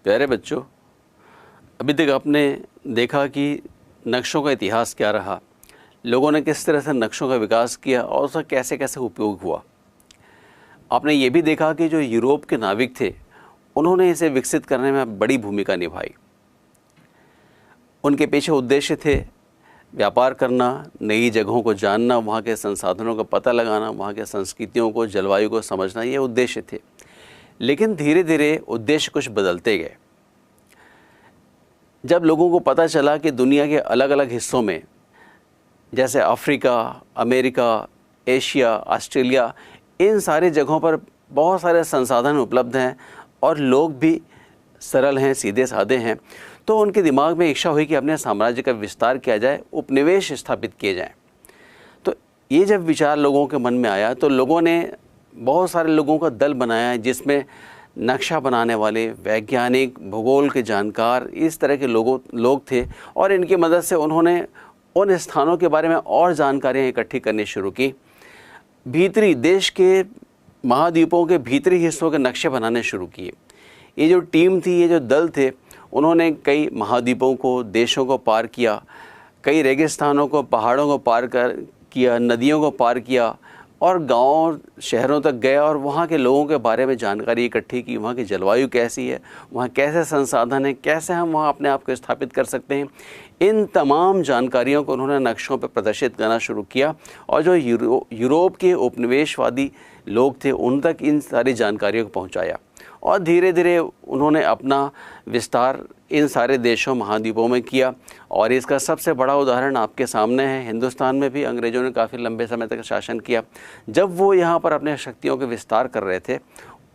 प्यारे बच्चों, अभी तक आपने देखा कि नक्शों का इतिहास क्या रहा, लोगों ने किस तरह से नक्शों का विकास किया और उसका कैसे कैसे उपयोग हुआ। आपने ये भी देखा कि जो यूरोप के नाविक थे उन्होंने इसे विकसित करने में बड़ी भूमिका निभाई। उनके पीछे उद्देश्य थे व्यापार करना, नई जगहों को जानना, वहाँ के संसाधनों का पता लगाना, वहाँ के संस्कृतियों को, जलवायु को समझना, ये उद्देश्य थे। लेकिन धीरे धीरे उद्देश्य कुछ बदलते गए। जब लोगों को पता चला कि दुनिया के अलग अलग हिस्सों में, जैसे अफ्रीका, अमेरिका, एशिया, ऑस्ट्रेलिया, इन सारी जगहों पर बहुत सारे संसाधन उपलब्ध हैं और लोग भी सरल हैं, सीधे साधे हैं, तो उनके दिमाग में इच्छा हुई कि अपने साम्राज्य का विस्तार किया जाए, उपनिवेश स्थापित किए जाएं। तो ये जब विचार लोगों के मन में आया तो लोगों ने बहुत सारे लोगों का दल बनाया, जिसमें नक्शा बनाने वाले, वैज्ञानिक, भूगोल के जानकार, इस तरह के लोग थे। और इनकी मदद से उन्होंने उन स्थानों के बारे में और जानकारियाँ इकट्ठी करनी शुरू की। भीतरी देश के महाद्वीपों के भीतरी हिस्सों के नक्शे बनाने शुरू किए। ये जो टीम थी, ये जो दल थे, उन्होंने कई महाद्वीपों को, देशों को पार किया, कई रेगिस्तानों को, पहाड़ों को पार किया, नदियों को पार किया और गाँव शहरों तक गए और वहाँ के लोगों के बारे में जानकारी इकट्ठी की। वहाँ की जलवायु कैसी है, वहाँ कैसे संसाधन है, कैसे हम वहाँ अपने आप को स्थापित कर सकते हैं, इन तमाम जानकारियों को उन्होंने नक्शों पर प्रदर्शित करना शुरू किया। और जो यूरोप के उपनिवेशवादी लोग थे उन तक इन सारी जानकारियों को पहुँचाया। और धीरे धीरे उन्होंने अपना विस्तार इन सारे देशों, महाद्वीपों में किया। और इसका सबसे बड़ा उदाहरण आपके सामने है। हिंदुस्तान में भी अंग्रेज़ों ने काफ़ी लंबे समय तक शासन किया। जब वो यहाँ पर अपने शक्तियों के विस्तार कर रहे थे,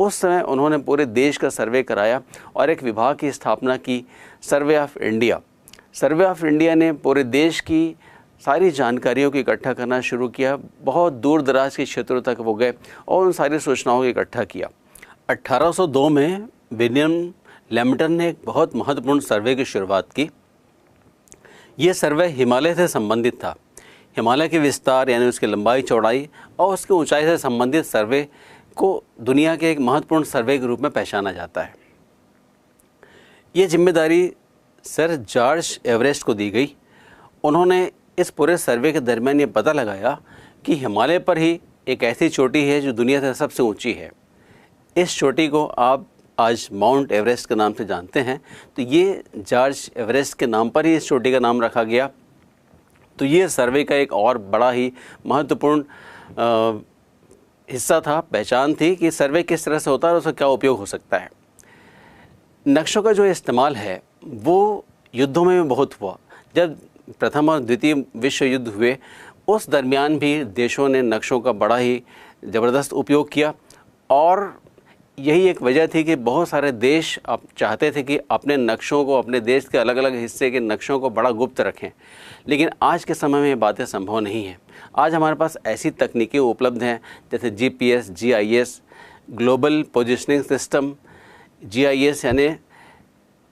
उस समय उन्होंने पूरे देश का सर्वे कराया और एक विभाग की स्थापना की, survey of India. Survey of India ने पूरे देश की सारी जानकारियों को इकट्ठा करना शुरू किया। बहुत दूर दराज के क्षेत्रों तक वो गए और उन सारी सूचनाओं को इकट्ठा किया। 1802 में विलियम लैम्पटन ने एक बहुत महत्वपूर्ण सर्वे की शुरुआत की। ये सर्वे हिमालय से संबंधित था। हिमालय के विस्तार यानी उसकी लंबाई, चौड़ाई और उसकी ऊंचाई से संबंधित सर्वे को दुनिया के एक महत्वपूर्ण सर्वे के रूप में पहचाना जाता है। ये जिम्मेदारी सर जॉर्ज एवरेस्ट को दी गई। उन्होंने इस पूरे सर्वे के दरमियान ये पता लगाया कि हिमालय पर ही एक ऐसी चोटी है जो दुनिया से सबसे ऊंची है। इस चोटी को आप आज माउंट एवरेस्ट के नाम से जानते हैं। तो ये जॉर्ज एवरेस्ट के नाम पर ही इस चोटी का नाम रखा गया। तो ये सर्वे का एक और बड़ा ही महत्वपूर्ण हिस्सा था, पहचान थी कि सर्वे किस तरह से होता है और उसका क्या उपयोग हो सकता है। नक्शों का जो इस्तेमाल है वो युद्धों में भी बहुत हुआ। जब प्रथम और द्वितीय विश्व युद्ध हुए, उस दरमियान भी देशों ने नक्शों का बड़ा ही ज़बरदस्त उपयोग किया। और यही एक वजह थी कि बहुत सारे देश अब चाहते थे कि अपने नक्शों को, अपने देश के अलग अलग हिस्से के नक्शों को बड़ा गुप्त रखें। लेकिन आज के समय में ये बातें संभव नहीं हैं। आज हमारे पास ऐसी तकनीकें उपलब्ध हैं जैसे GPS, GIS, global positioning system, GIS यानी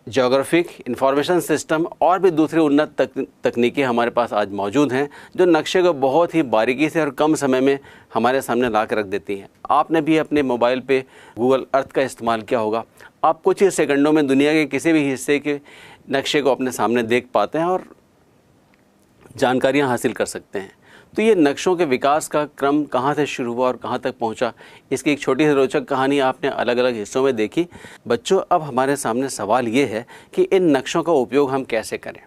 जियोग्राफिक इंफॉर्मेशन सिस्टम, और भी दूसरी उन्नत तकनीकें हमारे पास आज मौजूद हैं जो नक्शे को बहुत ही बारीकी से और कम समय में हमारे सामने ला कर रख देती हैं। आपने भी अपने मोबाइल पे गूगल अर्थ का इस्तेमाल किया होगा। आप कुछ ही सेकंडों में दुनिया के किसी भी हिस्से के नक्शे को अपने सामने देख पाते हैं और जानकारियाँ हासिल कर सकते हैं। तो ये नक्शों के विकास का क्रम कहाँ से शुरू हुआ और कहाँ तक पहुँचा, इसकी एक छोटी सी रोचक कहानी आपने अलग अलग हिस्सों में देखी। बच्चों, अब हमारे सामने सवाल ये है कि इन नक्शों का उपयोग हम कैसे करें।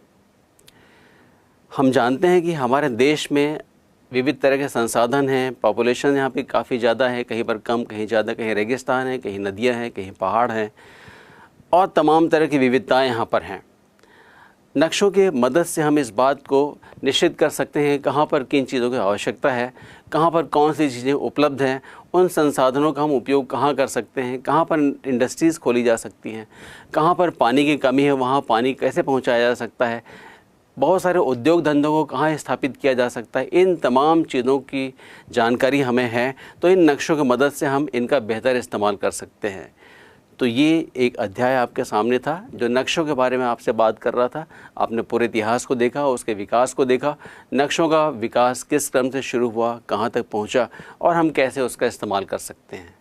हम जानते हैं कि हमारे देश में विविध तरह के संसाधन हैं, पॉपुलेशन यहाँ पे काफ़ी ज़्यादा है, कहीं पर कम, कहीं ज़्यादा, कहीं रेगिस्तान है, कहीं नदियाँ हैं, कहीं पहाड़ हैं और तमाम तरह की विविधताएँ यहाँ पर हैं। नक्शों की मदद से हम इस बात को निश्चित कर सकते हैं कहाँ पर किन चीज़ों की आवश्यकता है, कहाँ पर कौन सी चीज़ें उपलब्ध हैं, उन संसाधनों का हम उपयोग कहाँ कर सकते हैं, कहाँ पर इंडस्ट्रीज़ खोली जा सकती हैं, कहाँ पर पानी की कमी है वहाँ पानी कैसे पहुँचाया जा सकता है, बहुत सारे उद्योग धंधों को कहाँ स्थापित किया जा सकता है। इन तमाम चीज़ों की जानकारी हमें है तो इन नक्शों की मदद से हम इनका बेहतर इस्तेमाल कर सकते हैं। तो ये एक अध्याय आपके सामने था जो नक्शों के बारे में आपसे बात कर रहा था। आपने पूरे इतिहास को देखा, उसके विकास को देखा, नक्शों का विकास किस क्रम से शुरू हुआ, कहाँ तक पहुँचा और हम कैसे उसका इस्तेमाल कर सकते हैं।